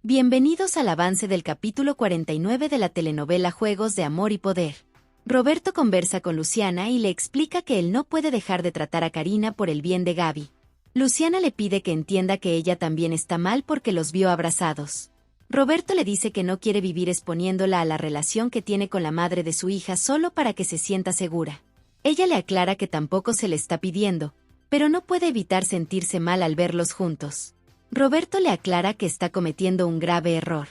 Bienvenidos al avance del capítulo 49 de la telenovela Juegos de Amor y Poder. Roberto conversa con Luciana y le explica que él no puede dejar de tratar a Karina por el bien de Gaby. Luciana le pide que entienda que ella también está mal porque los vio abrazados. Roberto le dice que no quiere vivir exponiéndola a la relación que tiene con la madre de su hija solo para que se sienta segura. Ella le aclara que tampoco se le está pidiendo, pero no puede evitar sentirse mal al verlos juntos. Roberto le aclara que está cometiendo un grave error.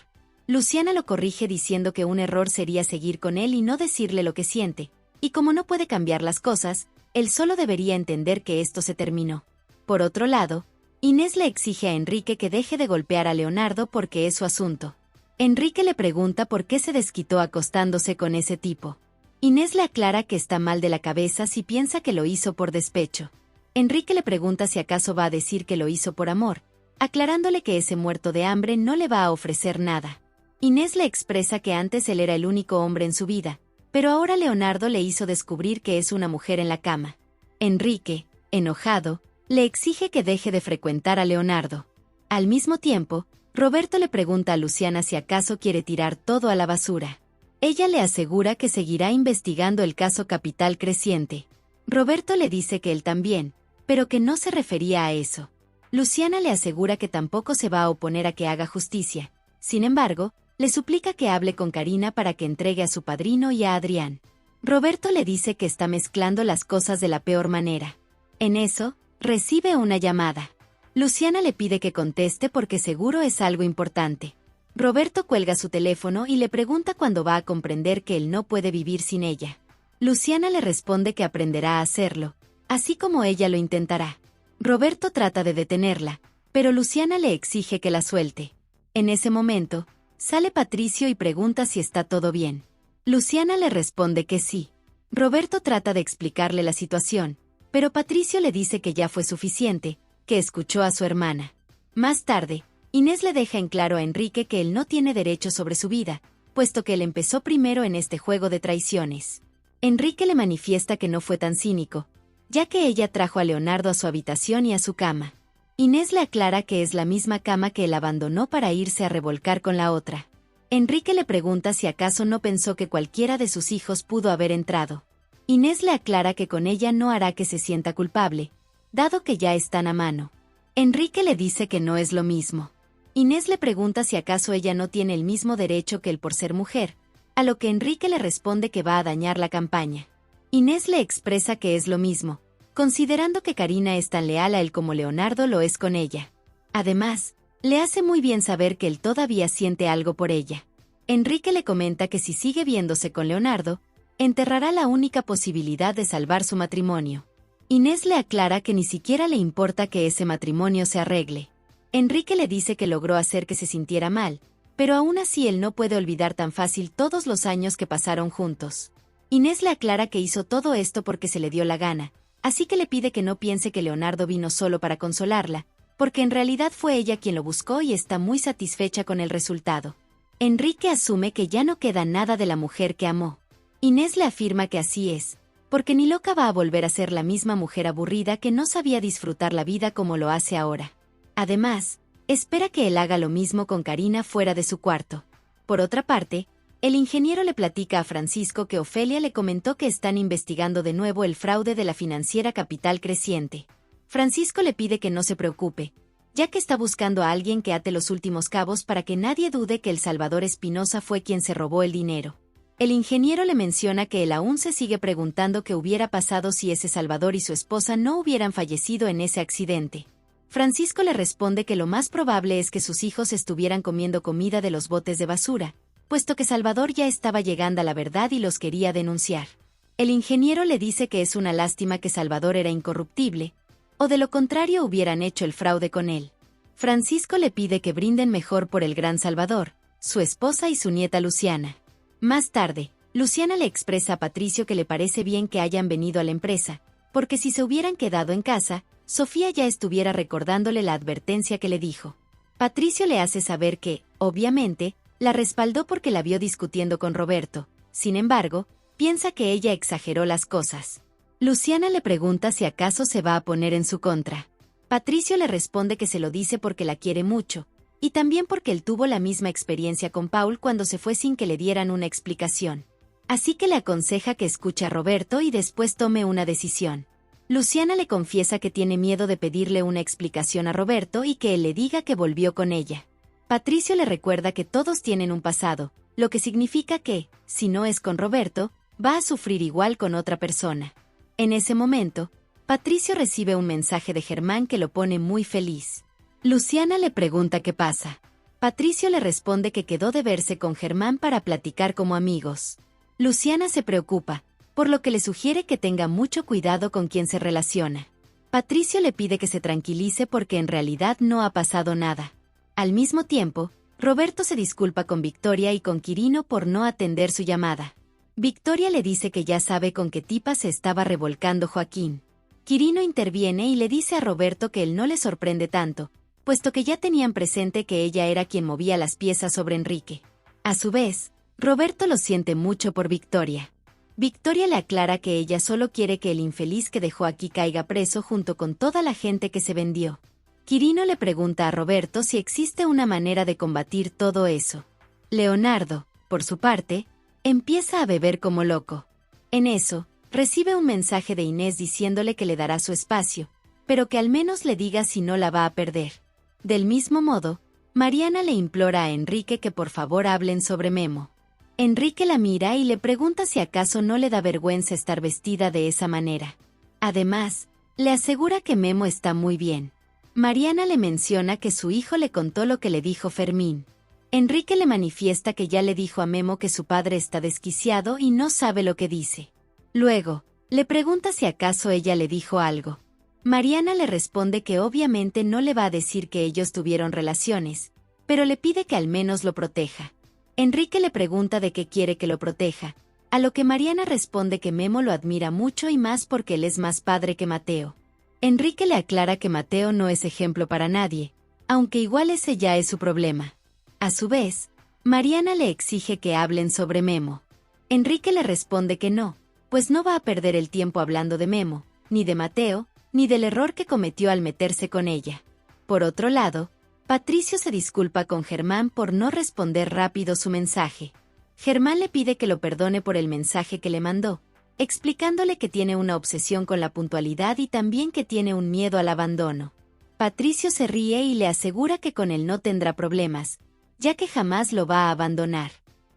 Luciana lo corrige diciendo que un error sería seguir con él y no decirle lo que siente, y como no puede cambiar las cosas, él solo debería entender que esto se terminó. Por otro lado, Inés le exige a Enrique que deje de golpear a Leonardo porque es su asunto. Enrique le pregunta por qué se desquitó acostándose con ese tipo. Inés le aclara que está mal de la cabeza si piensa que lo hizo por despecho. Enrique le pregunta si acaso va a decir que lo hizo por amor, aclarándole que ese muerto de hambre no le va a ofrecer nada. Inés le expresa que antes él era el único hombre en su vida, pero ahora Leonardo le hizo descubrir que es una mujer en la cama. Enrique, enojado, le exige que deje de frecuentar a Leonardo. Al mismo tiempo, Roberto le pregunta a Luciana si acaso quiere tirar todo a la basura. Ella le asegura que seguirá investigando el caso Capital Creciente. Roberto le dice que él también, pero que no se refería a eso. Luciana le asegura que tampoco se va a oponer a que haga justicia. Sin embargo, le suplica que hable con Karina para que entregue a su padrino y a Adrián. Roberto le dice que está mezclando las cosas de la peor manera. En eso, recibe una llamada. Luciana le pide que conteste porque seguro es algo importante. Roberto cuelga su teléfono y le pregunta cuándo va a comprender que él no puede vivir sin ella. Luciana le responde que aprenderá a hacerlo, así como ella lo intentará. Roberto trata de detenerla, pero Luciana le exige que la suelte. En ese momento, sale Patricio y pregunta si está todo bien. Luciana le responde que sí. Roberto trata de explicarle la situación, pero Patricio le dice que ya fue suficiente, que escuchó a su hermana. Más tarde, Inés le deja en claro a Enrique que él no tiene derecho sobre su vida, puesto que él empezó primero en este juego de traiciones. Enrique le manifiesta que no fue tan cínico, ya que ella trajo a Leonardo a su habitación y a su cama. Inés le aclara que es la misma cama que él abandonó para irse a revolcar con la otra. Enrique le pregunta si acaso no pensó que cualquiera de sus hijos pudo haber entrado. Inés le aclara que con ella no hará que se sienta culpable, dado que ya están a mano. Enrique le dice que no es lo mismo. Inés le pregunta si acaso ella no tiene el mismo derecho que él por ser mujer, a lo que Enrique le responde que va a dañar la campaña. Inés le expresa que es lo mismo, considerando que Karina es tan leal a él como Leonardo lo es con ella. Además, le hace muy bien saber que él todavía siente algo por ella. Enrique le comenta que si sigue viéndose con Leonardo, enterrará la única posibilidad de salvar su matrimonio. Inés le aclara que ni siquiera le importa que ese matrimonio se arregle. Enrique le dice que logró hacer que se sintiera mal, pero aún así él no puede olvidar tan fácil todos los años que pasaron juntos. Inés le aclara que hizo todo esto porque se le dio la gana, así que le pide que no piense que Leonardo vino solo para consolarla, porque en realidad fue ella quien lo buscó y está muy satisfecha con el resultado. Enrique asume que ya no queda nada de la mujer que amó. Inés le afirma que así es, porque ni loca va a volver a ser la misma mujer aburrida que no sabía disfrutar la vida como lo hace ahora. Además, espera que él haga lo mismo con Karina fuera de su cuarto. Por otra parte, el ingeniero le platica a Francisco que Ofelia le comentó que están investigando de nuevo el fraude de la financiera Capital Creciente. Francisco le pide que no se preocupe, ya que está buscando a alguien que ate los últimos cabos para que nadie dude que el Salvador Espinosa fue quien se robó el dinero. El ingeniero le menciona que él aún se sigue preguntando qué hubiera pasado si ese Salvador y su esposa no hubieran fallecido en ese accidente. Francisco le responde que lo más probable es que sus hijos estuvieran comiendo comida de los botes de basura, puesto que Salvador ya estaba llegando a la verdad y los quería denunciar. El ingeniero le dice que es una lástima que Salvador era incorruptible, o de lo contrario hubieran hecho el fraude con él. Francisco le pide que brinden mejor por el gran Salvador, su esposa y su nieta Luciana. Más tarde, Luciana le expresa a Patricio que le parece bien que hayan venido a la empresa, porque si se hubieran quedado en casa, Sofía ya estuviera recordándole la advertencia que le dijo. Patricio le hace saber que, obviamente, la respaldó porque la vio discutiendo con Roberto. Sin embargo, piensa que ella exageró las cosas. Luciana le pregunta si acaso se va a poner en su contra. Patricio le responde que se lo dice porque la quiere mucho, Y también porque él tuvo la misma experiencia con Paul cuando se fue sin que le dieran una explicación. Así que le aconseja que escuche a Roberto y después tome una decisión. Luciana le confiesa que tiene miedo de pedirle una explicación a Roberto y que él le diga que volvió con ella. Patricio le recuerda que todos tienen un pasado, lo que significa que, si no es con Roberto, va a sufrir igual con otra persona. En ese momento, Patricio recibe un mensaje de Germán que lo pone muy feliz. Luciana le pregunta qué pasa. Patricio le responde que quedó de verse con Germán para platicar como amigos. Luciana se preocupa, por lo que le sugiere que tenga mucho cuidado con quien se relaciona. Patricio le pide que se tranquilice porque en realidad no ha pasado nada. Al mismo tiempo, Roberto se disculpa con Victoria y con Quirino por no atender su llamada. Victoria le dice que ya sabe con qué tipa se estaba revolcando Joaquín. Quirino interviene y le dice a Roberto que él no le sorprende tanto, puesto que ya tenían presente que ella era quien movía las piezas sobre Enrique. A su vez, Roberto lo siente mucho por Victoria. Victoria le aclara que ella solo quiere que el infeliz que dejó aquí caiga preso junto con toda la gente que se vendió. Quirino le pregunta a Roberto si existe una manera de combatir todo eso. Leonardo, por su parte, empieza a beber como loco. En eso, recibe un mensaje de Inés diciéndole que le dará su espacio, pero que al menos le diga si no la va a perder. Del mismo modo, Mariana le implora a Enrique que por favor hablen sobre Memo. Enrique la mira y le pregunta si acaso no le da vergüenza estar vestida de esa manera. Además, le asegura que Memo está muy bien. Mariana le menciona que su hijo le contó lo que le dijo Fermín. Enrique le manifiesta que ya le dijo a Memo que su padre está desquiciado y no sabe lo que dice. Luego, le pregunta si acaso ella le dijo algo. Mariana le responde que obviamente no le va a decir que ellos tuvieron relaciones, pero le pide que al menos lo proteja. Enrique le pregunta de qué quiere que lo proteja, a lo que Mariana responde que Memo lo admira mucho y más porque él es más padre que Mateo. Enrique le aclara que Mateo no es ejemplo para nadie, aunque igual ese ya es su problema. A su vez, Mariana le exige que hablen sobre Memo. Enrique le responde que no, pues no va a perder el tiempo hablando de Memo, ni de Mateo, ni del error que cometió al meterse con ella. Por otro lado, Patricio se disculpa con Germán por no responder rápido su mensaje. Germán le pide que lo perdone por el mensaje que le mandó, explicándole que tiene una obsesión con la puntualidad y también que tiene un miedo al abandono. Patricio se ríe y le asegura que con él no tendrá problemas, ya que jamás lo va a abandonar.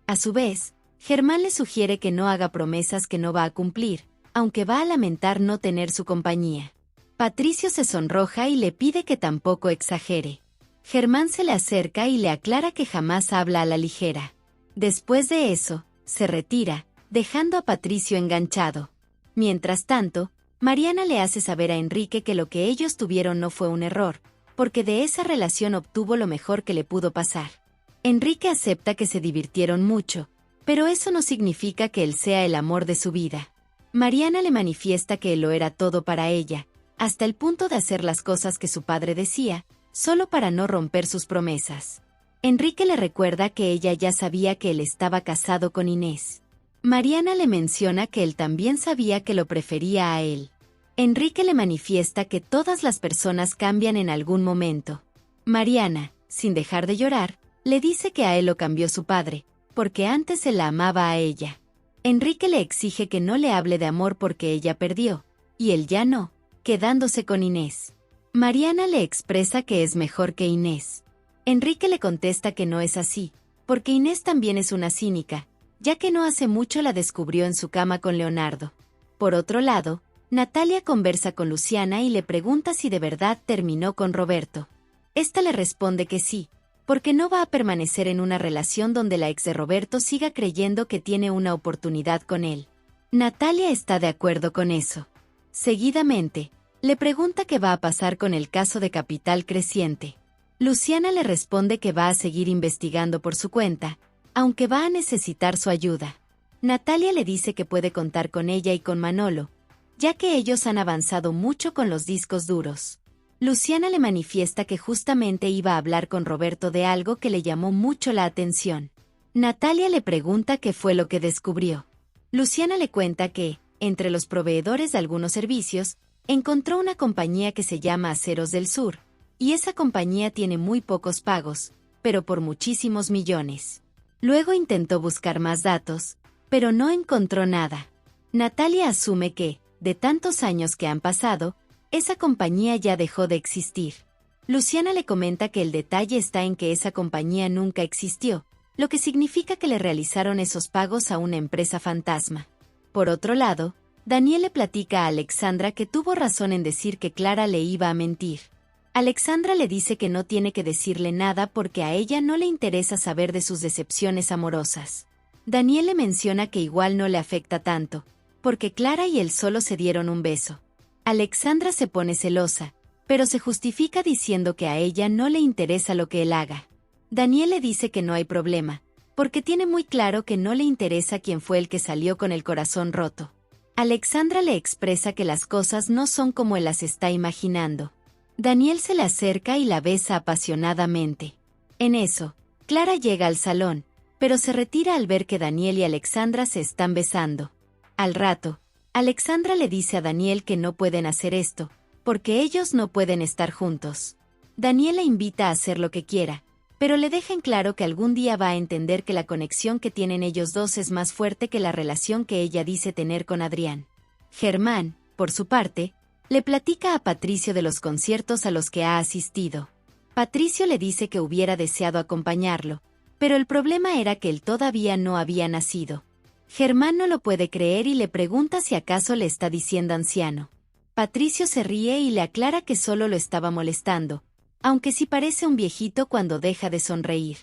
A su vez, Germán le sugiere que no haga promesas que no va a cumplir, aunque va a lamentar no tener su compañía. Patricio se sonroja y le pide que tampoco exagere. Germán se le acerca y le aclara que jamás habla a la ligera. Después de eso, se retira, dejando a Patricio enganchado. Mientras tanto, Mariana le hace saber a Enrique que lo que ellos tuvieron no fue un error, porque de esa relación obtuvo lo mejor que le pudo pasar. Enrique acepta que se divirtieron mucho, pero eso no significa que él sea el amor de su vida. Mariana le manifiesta que él lo era todo para ella, hasta el punto de hacer las cosas que su padre decía, solo para no romper sus promesas. Enrique le recuerda que ella ya sabía que él estaba casado con Inés. Mariana le menciona que él también sabía que lo prefería a él. Enrique le manifiesta que todas las personas cambian en algún momento. Mariana, sin dejar de llorar, le dice que a él lo cambió su padre, porque antes él la amaba a ella. Enrique le exige que no le hable de amor porque ella perdió, y él ya no, quedándose con Inés. Mariana le expresa que es mejor que Inés. Enrique le contesta que no es así, porque Inés también es una cínica, ya que no hace mucho la descubrió en su cama con Leonardo. Por otro lado, Natalia conversa con Luciana y le pregunta si de verdad terminó con Roberto. Esta le responde que sí, porque no va a permanecer en una relación donde la ex de Roberto siga creyendo que tiene una oportunidad con él. Natalia está de acuerdo con eso. Seguidamente, le pregunta qué va a pasar con el caso de Capital Creciente. Luciana le responde que va a seguir investigando por su cuenta, aunque va a necesitar su ayuda. Natalia le dice que puede contar con ella y con Manolo, ya que ellos han avanzado mucho con los discos duros. Luciana le manifiesta que justamente iba a hablar con Roberto de algo que le llamó mucho la atención. Natalia le pregunta qué fue lo que descubrió. Luciana le cuenta que, entre los proveedores de algunos servicios, encontró una compañía que se llama Aceros del Sur, y esa compañía tiene muy pocos pagos, pero por muchísimos millones. Luego intentó buscar más datos, pero no encontró nada. Natalia asume que, de tantos años que han pasado, esa compañía ya dejó de existir. Luciana le comenta que el detalle está en que esa compañía nunca existió, lo que significa que le realizaron esos pagos a una empresa fantasma. Por otro lado, Daniel le platica a Alexandra que tuvo razón en decir que Clara le iba a mentir. Alexandra le dice que no tiene que decirle nada porque a ella no le interesa saber de sus decepciones amorosas. Daniel le menciona que igual no le afecta tanto, porque Clara y él solo se dieron un beso. Alexandra se pone celosa, pero se justifica diciendo que a ella no le interesa lo que él haga. Daniel le dice que no hay problema, porque tiene muy claro que no le interesa quién fue el que salió con el corazón roto. Alexandra le expresa que las cosas no son como él las está imaginando. Daniel se le acerca y la besa apasionadamente. En eso, Clara llega al salón, pero se retira al ver que Daniel y Alexandra se están besando. Al rato, Alexandra le dice a Daniel que no pueden hacer esto, porque ellos no pueden estar juntos. Daniel la invita a hacer lo que quiera, pero le deja en claro que algún día va a entender que la conexión que tienen ellos dos es más fuerte que la relación que ella dice tener con Adrián. Germán, por su parte, le platica a Patricio de los conciertos a los que ha asistido. Patricio le dice que hubiera deseado acompañarlo, pero el problema era que él todavía no había nacido. Germán no lo puede creer y le pregunta si acaso le está diciendo anciano. Patricio se ríe y le aclara que solo lo estaba molestando, aunque sí parece un viejito cuando deja de sonreír.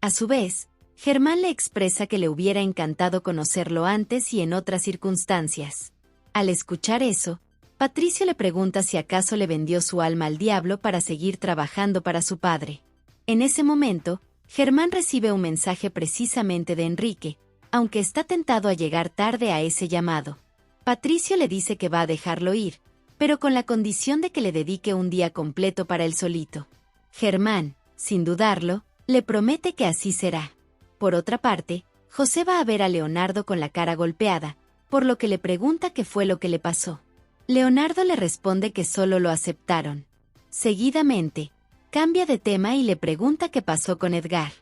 A su vez, Germán le expresa que le hubiera encantado conocerlo antes y en otras circunstancias. Al escuchar eso, Patricio le pregunta si acaso le vendió su alma al diablo para seguir trabajando para su padre. En ese momento, Germán recibe un mensaje precisamente de Enrique, aunque está tentado a llegar tarde a ese llamado. Patricio le dice que va a dejarlo ir, pero con la condición de que le dedique un día completo para él solito. Germán, sin dudarlo, le promete que así será. Por otra parte, José va a ver a Leonardo con la cara golpeada, por lo que le pregunta qué fue lo que le pasó. Leonardo le responde que solo lo aceptaron. Seguidamente, cambia de tema y le pregunta qué pasó con Edgar.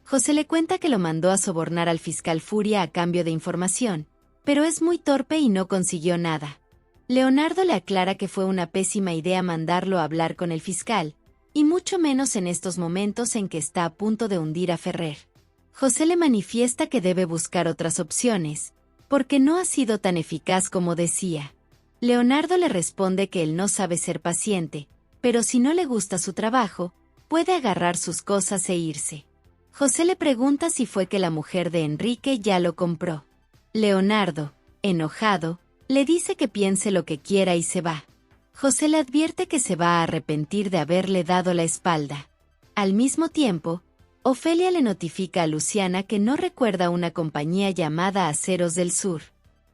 José le cuenta que lo mandó a sobornar al fiscal Furia a cambio de información, pero es muy torpe y no consiguió nada. Leonardo le aclara que fue una pésima idea mandarlo a hablar con el fiscal, y mucho menos en estos momentos en que está a punto de hundir a Ferrer. José le manifiesta que debe buscar otras opciones, porque no ha sido tan eficaz como decía. Leonardo le responde que él no sabe ser paciente, pero si no le gusta su trabajo, puede agarrar sus cosas e irse. José le pregunta si fue que la mujer de Enrique ya lo compró. Leonardo, enojado, le dice que piense lo que quiera y se va. José le advierte que se va a arrepentir de haberle dado la espalda. Al mismo tiempo, Ofelia le notifica a Luciana que no recuerda una compañía llamada Aceros del Sur.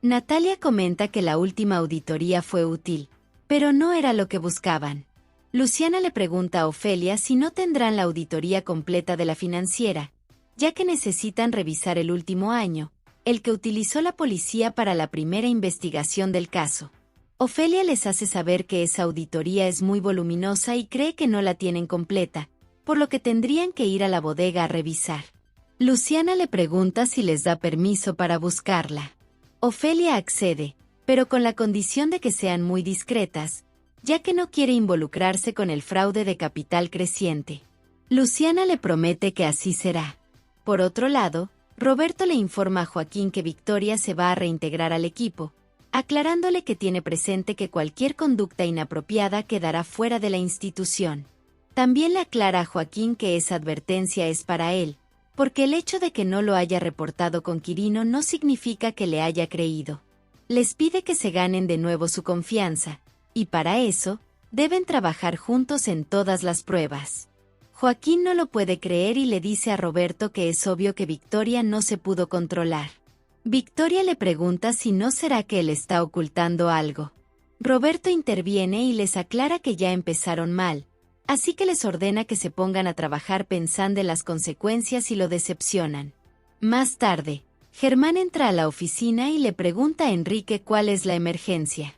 Natalia comenta que la última auditoría fue útil, pero no era lo que buscaban. Luciana le pregunta a Ofelia si no tendrán la auditoría completa de la financiera, ya que necesitan revisar el último año, el que utilizó la policía para la primera investigación del caso. Ofelia les hace saber que esa auditoría es muy voluminosa y cree que no la tienen completa, por lo que tendrían que ir a la bodega a revisar. Luciana le pregunta si les da permiso para buscarla. Ofelia accede, pero con la condición de que sean muy discretas, ya que no quiere involucrarse con el fraude de capital creciente. Luciana le promete que así será. Por otro lado, Roberto le informa a Joaquín que Victoria se va a reintegrar al equipo, aclarándole que tiene presente que cualquier conducta inapropiada quedará fuera de la institución. También le aclara a Joaquín que esa advertencia es para él, porque el hecho de que no lo haya reportado con Quirino no significa que le haya creído. Les pide que se ganen de nuevo su confianza, y para eso, deben trabajar juntos en todas las pruebas. Joaquín no lo puede creer y le dice a Roberto que es obvio que Victoria no se pudo controlar. Victoria le pregunta si no será que él está ocultando algo. Roberto interviene y les aclara que ya empezaron mal, así que les ordena que se pongan a trabajar pensando en las consecuencias si lo decepcionan. Más tarde, Germán entra a la oficina y le pregunta a Enrique cuál es la emergencia.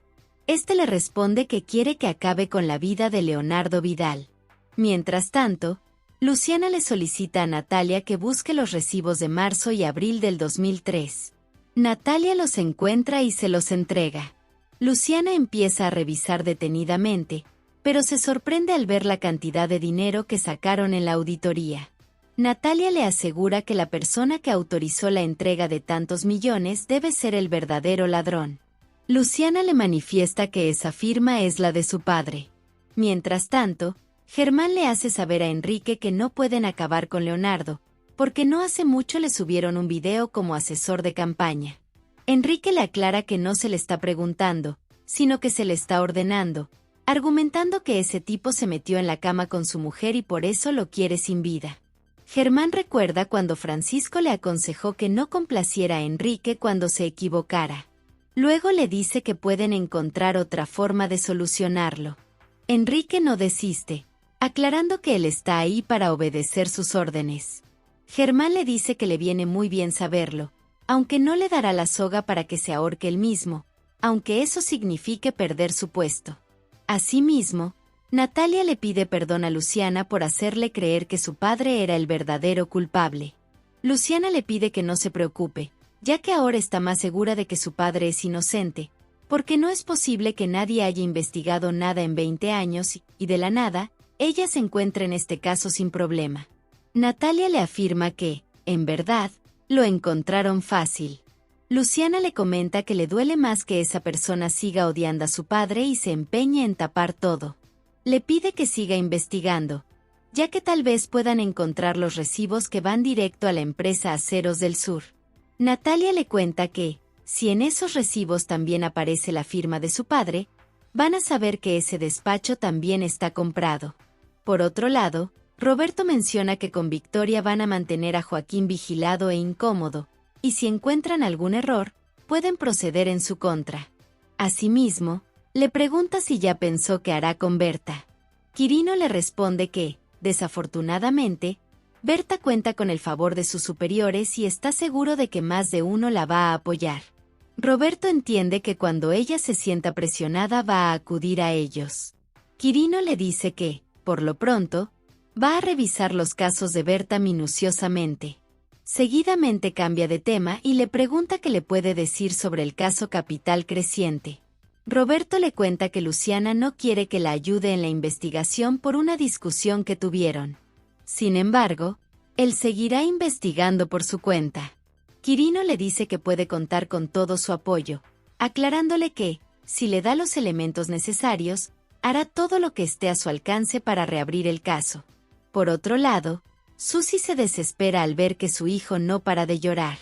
Este le responde que quiere que acabe con la vida de Leonardo Vidal. Mientras tanto, Luciana le solicita a Natalia que busque los recibos de marzo y abril del 2003. Natalia los encuentra y se los entrega. Luciana empieza a revisar detenidamente, pero se sorprende al ver la cantidad de dinero que sacaron en la auditoría. Natalia le asegura que la persona que autorizó la entrega de tantos millones debe ser el verdadero ladrón. Luciana le manifiesta que esa firma es la de su padre. Mientras tanto, Germán le hace saber a Enrique que no pueden acabar con Leonardo, porque no hace mucho le subieron un video como asesor de campaña. Enrique le aclara que no se le está preguntando, sino que se le está ordenando, argumentando que ese tipo se metió en la cama con su mujer y por eso lo quiere sin vida. Germán recuerda cuando Francisco le aconsejó que no complaciera a Enrique cuando se equivocara. Luego le dice que pueden encontrar otra forma de solucionarlo. Enrique no desiste, aclarando que él está ahí para obedecer sus órdenes. Germán le dice que le viene muy bien saberlo, aunque no le dará la soga para que se ahorque él mismo, aunque eso signifique perder su puesto. Asimismo, Natalia le pide perdón a Luciana por hacerle creer que su padre era el verdadero culpable. Luciana le pide que no se preocupe, ya que ahora está más segura de que su padre es inocente, porque no es posible que nadie haya investigado nada en 20 años y de la nada, ella se encuentra en este caso sin problema. Natalia le afirma que, en verdad, lo encontraron fácil. Luciana le comenta que le duele más que esa persona siga odiando a su padre y se empeñe en tapar todo. Le pide que siga investigando, ya que tal vez puedan encontrar los recibos que van directo a la empresa Aceros del Sur. Natalia le cuenta que, si en esos recibos también aparece la firma de su padre, van a saber que ese despacho también está comprado. Por otro lado, Roberto menciona que con Victoria van a mantener a Joaquín vigilado e incómodo, y si encuentran algún error, pueden proceder en su contra. Asimismo, le pregunta si ya pensó qué hará con Berta. Quirino le responde que, desafortunadamente, Berta cuenta con el favor de sus superiores y está seguro de que más de uno la va a apoyar. Roberto entiende que cuando ella se sienta presionada va a acudir a ellos. Quirino le dice que, por lo pronto, va a revisar los casos de Berta minuciosamente. Seguidamente cambia de tema y le pregunta qué le puede decir sobre el caso Capital Creciente. Roberto le cuenta que Luciana no quiere que la ayude en la investigación por una discusión que tuvieron. Sin embargo, él seguirá investigando por su cuenta. Quirino le dice que puede contar con todo su apoyo, aclarándole que, si le da los elementos necesarios, hará todo lo que esté a su alcance para reabrir el caso. Por otro lado, Susi se desespera al ver que su hijo no para de llorar.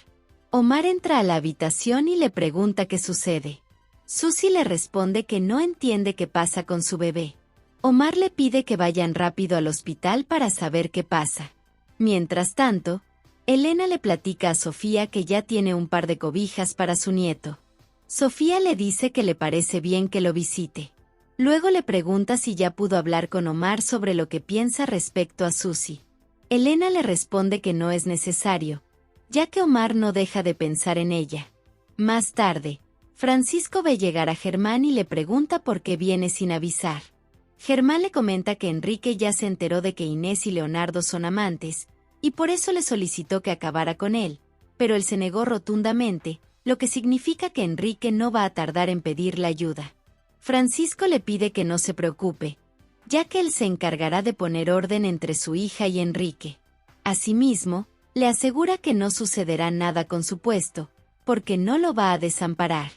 Omar entra a la habitación y le pregunta qué sucede. Susi le responde que no entiende qué pasa con su bebé. Omar le pide que vayan rápido al hospital para saber qué pasa. Mientras tanto, Elena le platica a Sofía que ya tiene un par de cobijas para su nieto. Sofía le dice que le parece bien que lo visite. Luego le pregunta si ya pudo hablar con Omar sobre lo que piensa respecto a Susi. Elena le responde que no es necesario, ya que Omar no deja de pensar en ella. Más tarde, Francisco ve llegar a Germán y le pregunta por qué viene sin avisar. Germán le comenta que Enrique ya se enteró de que Inés y Leonardo son amantes, y por eso le solicitó que acabara con él, pero él se negó rotundamente, lo que significa que Enrique no va a tardar en pedirle ayuda. Francisco le pide que no se preocupe, ya que él se encargará de poner orden entre su hija y Enrique. Asimismo, le asegura que no sucederá nada con su puesto, porque no lo va a desamparar.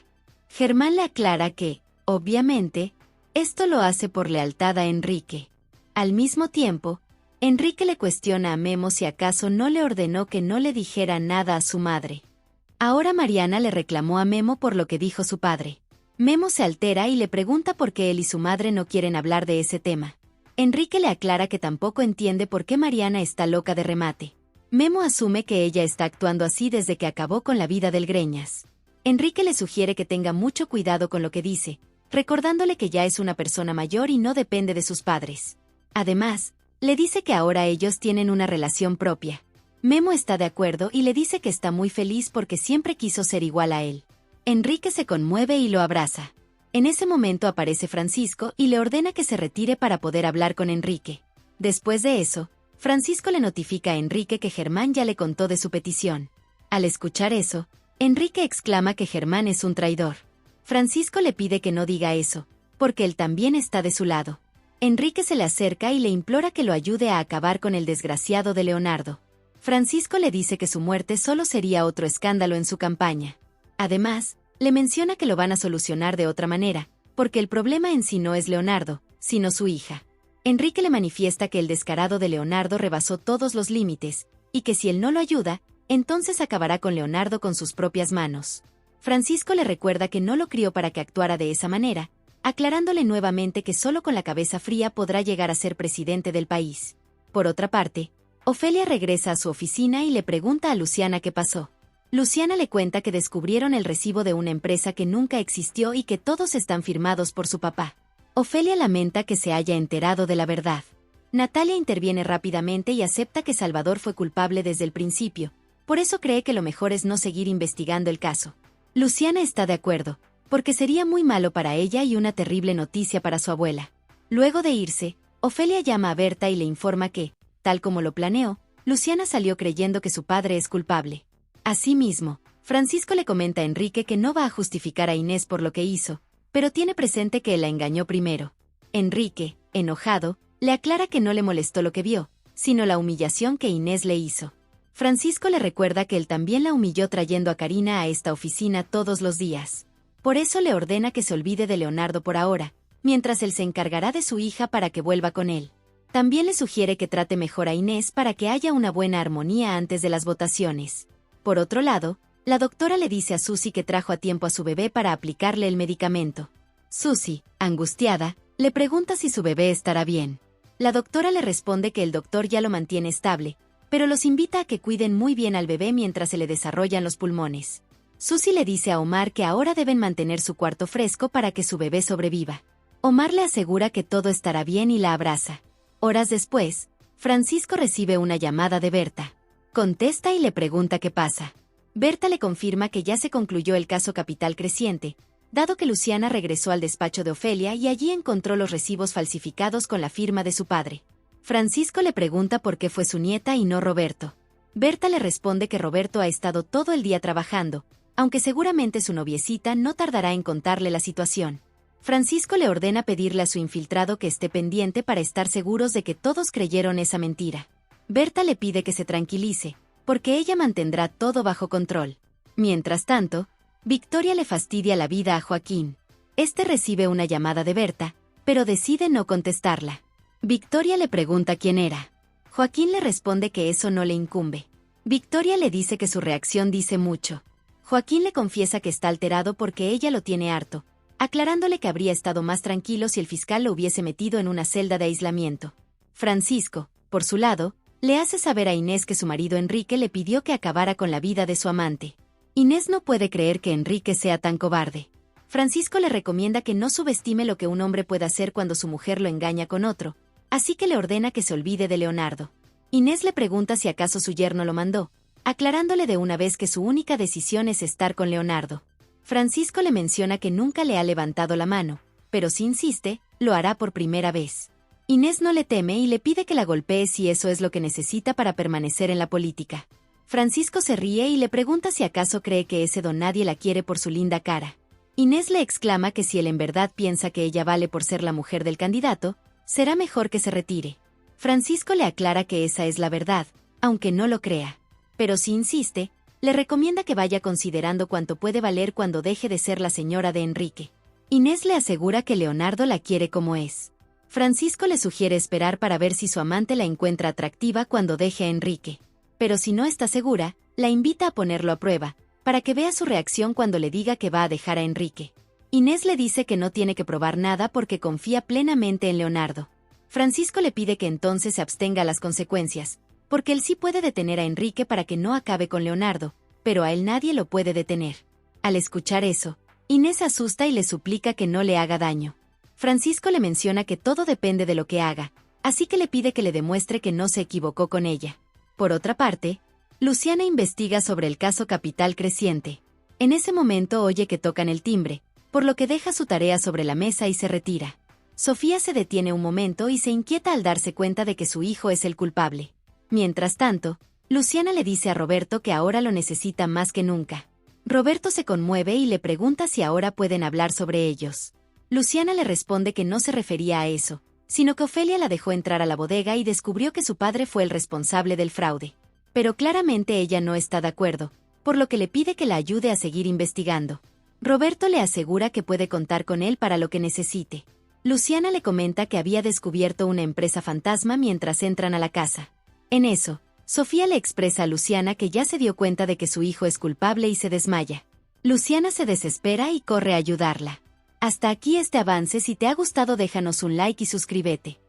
Germán le aclara que, obviamente, esto lo hace por lealtad a Enrique. Al mismo tiempo, Enrique le cuestiona a Memo si acaso no le ordenó que no le dijera nada a su madre. Ahora Mariana le reclamó a Memo por lo que dijo su padre. Memo se altera y le pregunta por qué él y su madre no quieren hablar de ese tema. Enrique le aclara que tampoco entiende por qué Mariana está loca de remate. Memo asume que ella está actuando así desde que acabó con la vida del Greñas. Enrique le sugiere que tenga mucho cuidado con lo que dice, recordándole que ya es una persona mayor y no depende de sus padres. Además, le dice que ahora ellos tienen una relación propia. Memo está de acuerdo y le dice que está muy feliz porque siempre quiso ser igual a él. Enrique se conmueve y lo abraza. En ese momento aparece Francisco y le ordena que se retire para poder hablar con Enrique. Después de eso, Francisco le notifica a Enrique que Germán ya le contó de su petición. Al escuchar eso, Enrique exclama que Germán es un traidor. Francisco le pide que no diga eso, porque él también está de su lado. Enrique se le acerca y le implora que lo ayude a acabar con el desgraciado de Leonardo. Francisco le dice que su muerte solo sería otro escándalo en su campaña. Además, le menciona que lo van a solucionar de otra manera, porque el problema en sí no es Leonardo, sino su hija. Enrique le manifiesta que el descarado de Leonardo rebasó todos los límites, y que si él no lo ayuda, entonces acabará con Leonardo con sus propias manos. Francisco le recuerda que no lo crió para que actuara de esa manera, aclarándole nuevamente que solo con la cabeza fría podrá llegar a ser presidente del país. Por otra parte, Ofelia regresa a su oficina y le pregunta a Luciana qué pasó. Luciana le cuenta que descubrieron el recibo de una empresa que nunca existió y que todos están firmados por su papá. Ofelia lamenta que se haya enterado de la verdad. Natalia interviene rápidamente y acepta que Salvador fue culpable desde el principio, por eso cree que lo mejor es no seguir investigando el caso. Luciana está de acuerdo, porque sería muy malo para ella y una terrible noticia para su abuela. Luego de irse, Ofelia llama a Berta y le informa que, tal como lo planeó, Luciana salió creyendo que su padre es culpable. Asimismo, Francisco le comenta a Enrique que no va a justificar a Inés por lo que hizo, pero tiene presente que él la engañó primero. Enrique, enojado, le aclara que no le molestó lo que vio, sino la humillación que Inés le hizo. Francisco le recuerda que él también la humilló trayendo a Karina a esta oficina todos los días. Por eso le ordena que se olvide de Leonardo por ahora, mientras él se encargará de su hija para que vuelva con él. También le sugiere que trate mejor a Inés para que haya una buena armonía antes de las votaciones. Por otro lado, la doctora le dice a Susie que trajo a tiempo a su bebé para aplicarle el medicamento. Susie, angustiada, le pregunta si su bebé estará bien. La doctora le responde que el doctor ya lo mantiene estable, pero los invita a que cuiden muy bien al bebé mientras se le desarrollan los pulmones. Susie le dice a Omar que ahora deben mantener su cuarto fresco para que su bebé sobreviva. Omar le asegura que todo estará bien y la abraza. Horas después, Francisco recibe una llamada de Berta. Contesta y le pregunta qué pasa. Berta le confirma que ya se concluyó el caso Capital Creciente, dado que Luciana regresó al despacho de Ofelia y allí encontró los recibos falsificados con la firma de su padre. Francisco le pregunta por qué fue su nieta y no Roberto. Berta le responde que Roberto ha estado todo el día trabajando, aunque seguramente su noviecita no tardará en contarle la situación. Francisco le ordena pedirle a su infiltrado que esté pendiente para estar seguros de que todos creyeron esa mentira. Berta le pide que se tranquilice, porque ella mantendrá todo bajo control. Mientras tanto, Victoria le fastidia la vida a Joaquín. Este recibe una llamada de Berta, pero decide no contestarla. Victoria le pregunta quién era. Joaquín le responde que eso no le incumbe. Victoria le dice que su reacción dice mucho. Joaquín le confiesa que está alterado porque ella lo tiene harto, aclarándole que habría estado más tranquilo si el fiscal lo hubiese metido en una celda de aislamiento. Francisco, por su lado, le hace saber a Inés que su marido Enrique le pidió que acabara con la vida de su amante. Inés no puede creer que Enrique sea tan cobarde. Francisco le recomienda que no subestime lo que un hombre puede hacer cuando su mujer lo engaña con otro, así que le ordena que se olvide de Leonardo. Inés le pregunta si acaso su yerno lo mandó, aclarándole de una vez que su única decisión es estar con Leonardo. Francisco le menciona que nunca le ha levantado la mano, pero si insiste, lo hará por primera vez. Inés no le teme y le pide que la golpee si eso es lo que necesita para permanecer en la política. Francisco se ríe y le pregunta si acaso cree que ese don nadie la quiere por su linda cara. Inés le exclama que si él en verdad piensa que ella vale por ser la mujer del candidato, será mejor que se retire. Francisco le aclara que esa es la verdad, aunque no lo crea. Pero si insiste, le recomienda que vaya considerando cuánto puede valer cuando deje de ser la señora de Enrique. Inés le asegura que Leonardo la quiere como es. Francisco le sugiere esperar para ver si su amante la encuentra atractiva cuando deje a Enrique. Pero si no está segura, la invita a ponerlo a prueba, para que vea su reacción cuando le diga que va a dejar a Enrique. Inés le dice que no tiene que probar nada porque confía plenamente en Leonardo. Francisco le pide que entonces se abstenga a las consecuencias, porque él sí puede detener a Enrique para que no acabe con Leonardo, pero a él nadie lo puede detener. Al escuchar eso, Inés se asusta y le suplica que no le haga daño. Francisco le menciona que todo depende de lo que haga, así que le pide que le demuestre que no se equivocó con ella. Por otra parte, Luciana investiga sobre el caso Capital Creciente. En ese momento oye que tocan el timbre, por lo que deja su tarea sobre la mesa y se retira. Sofía se detiene un momento y se inquieta al darse cuenta de que su hijo es el culpable. Mientras tanto, Luciana le dice a Roberto que ahora lo necesita más que nunca. Roberto se conmueve y le pregunta si ahora pueden hablar sobre ellos. Luciana le responde que no se refería a eso, sino que Ofelia la dejó entrar a la bodega y descubrió que su padre fue el responsable del fraude. Pero claramente ella no está de acuerdo, por lo que le pide que la ayude a seguir investigando. Roberto le asegura que puede contar con él para lo que necesite. Luciana le comenta que había descubierto una empresa fantasma mientras entran a la casa. En eso, Sofía le expresa a Luciana que ya se dio cuenta de que su hijo es culpable y se desmaya. Luciana se desespera y corre a ayudarla. Hasta aquí este avance. Si te ha gustado déjanos un like y suscríbete.